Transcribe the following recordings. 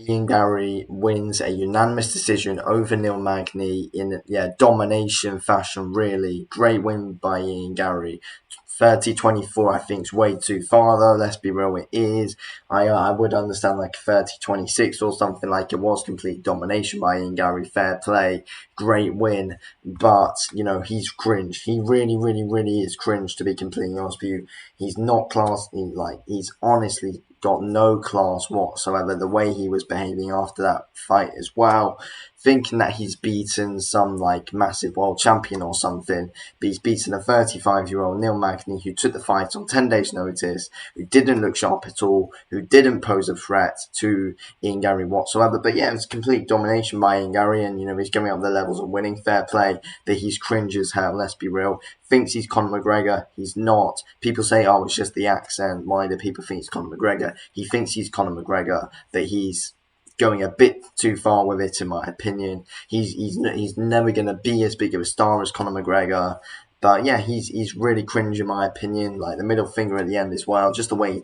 Ian Gary wins a unanimous decision over Neal Magny in domination fashion. Really great win by Ian Gary. 30-24 I think is way too far though, let's be real, it is. I would understand like 30-26 or something, like it was complete domination by Ian Gary, fair play, great win, but he's cringe. He really, really, really is cringe, to be completely honest with you. He's not class. He's honestly got no class whatsoever. The way he was behaving after that fight as well, thinking that he's beaten some like massive world champion or something, but he's beaten a 35-year-old Neal Magny who took the fight on 10 days' notice, who didn't look sharp at all, who didn't pose a threat to Ian Gary whatsoever. But yeah, it was complete domination by Ian Gary, and he's going up the levels of winning, fair play. But he's cringe as hell, let's be real. Thinks he's Conor McGregor, he's not. People say, oh, it's just the accent. Why do people think he's Conor McGregor? He thinks he's Conor McGregor, but he's going a bit too far with it, in my opinion. He's never going to be as big of a star as Conor McGregor. But yeah, he's really cringe in my opinion. Like the middle finger at the end as well, just the way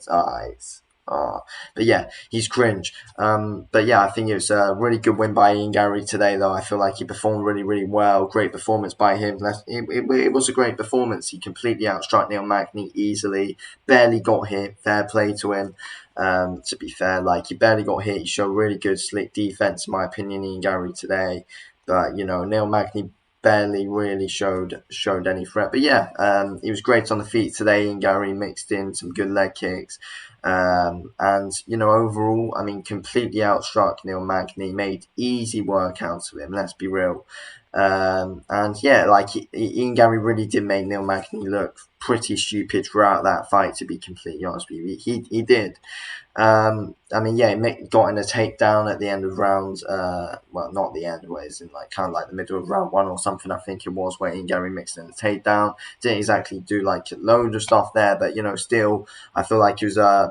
but yeah, he's cringe. But yeah, I think it was a really good win by Ian Gary today, though. I feel like he performed really, really well. Great performance by him. It was a great performance. He completely outstruck Neal Magny easily. Barely got hit. Fair play to him. To be fair, like he barely got hit. He showed really good, slick defense, in my opinion, Ian Gary today. But Neal Magny barely really showed any threat. But yeah, he was great on the feet today. Ian Gary mixed in some good leg kicks. And overall, I mean, completely outstruck Neal Magny, made easy work out of him, let's be real. And yeah, like Ian Gary really did make Neal Magny look pretty stupid throughout that fight, to be completely honest with you. He did. I mean, yeah, got in a takedown at the end of round, well, not the end, where it's in like kind of like the middle of round one or something, I think it was, where Ian Gary mixed in a takedown. Didn't exactly do like a load of stuff there, but still, I feel like it was I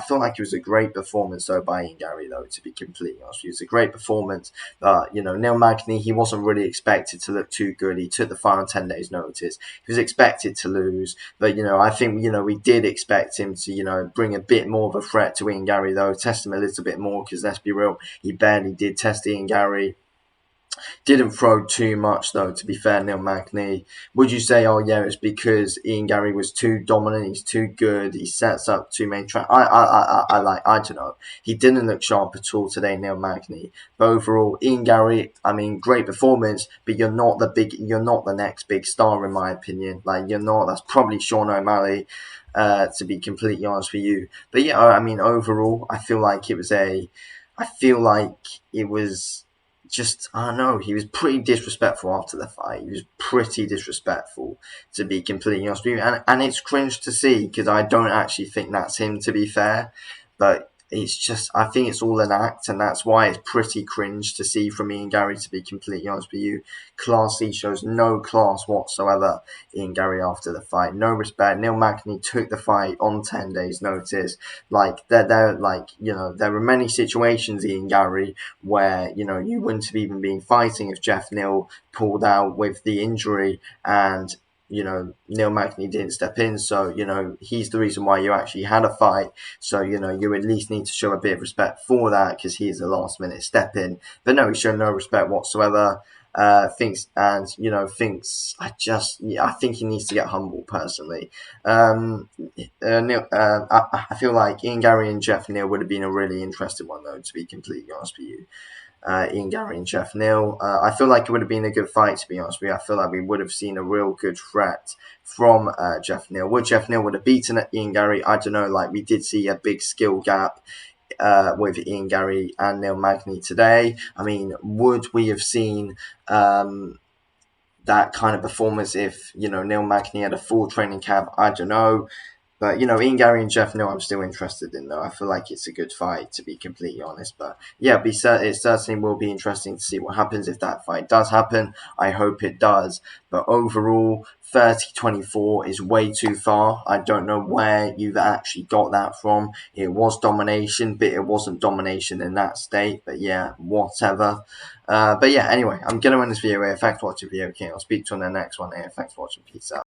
feel like it was a great performance though by Ian Gary, though, to be completely honest. It was a great performance. Neal Magny, he wasn't really expected to look too good. He took the fight on 10 days notice. He was expected to lose, but I think we did expect him to bring a bit more of a threat to Ian Gary, though, test him a little bit more, because let's be real, he barely did test Ian Gary. Didn't throw too much, though, to be fair, Neal Magny. Would you say, oh yeah, it's because Ian Gary was too dominant, he's too good, he sets up too many traps? I don't know. He didn't look sharp at all today, Neal Magny. But overall, Ian Gary, I mean, great performance, but you're not the next big star, in my opinion. Like, you're not. That's probably Sean O'Malley, to be completely honest with you. But yeah, I mean, overall, I feel like it was just, I don't know, he was pretty disrespectful after the fight. He was pretty disrespectful, to be completely honest with you. And it's cringe to see, because I don't actually think that's him, to be fair. But it's just, I think it's all an act, and that's why it's pretty cringe to see from Ian Gary, to be completely honest with you. Classy, shows no class whatsoever, Ian Gary, after the fight. No respect. Neal Magny took the fight on 10 days notice. Like, there were many situations, Ian Gary, where, you wouldn't have even been fighting if Jeff Neal pulled out with the injury, and Neal Magny didn't step in. So, he's the reason why you actually had a fight. So, you at least need to show a bit of respect for that, because he is a last minute step in. But no, he showed no respect whatsoever. I think he needs to get humble, personally. I feel like Ian Gary and Jeff Neal would have been a really interesting one, though, to be completely honest with you. Ian Gary and Jeff Neal. I feel like it would have been a good fight, to be honest with you. I feel like we would have seen a real good threat from Jeff Neal. Would Jeff Neal would have beaten Ian Gary? I don't know. Like, we did see a big skill gap with Ian Gary and Neal Magny today. I mean, would we have seen that kind of performance if Neal Magny had a full training camp? I don't know. But, Ian Gary and Jeff Neal, I'm still interested in, though. I feel like it's a good fight, to be completely honest. But, yeah, it certainly will be interesting to see what happens if that fight does happen. I hope it does. But overall, 30-24 is way too far. I don't know where you've actually got that from. It was domination, but it wasn't domination in that state. But, yeah, whatever. But, yeah, anyway, I'm going to end this video here. Thanks for watching the video, King. I'll speak to you on the next one here. Thanks for watching. Peace out.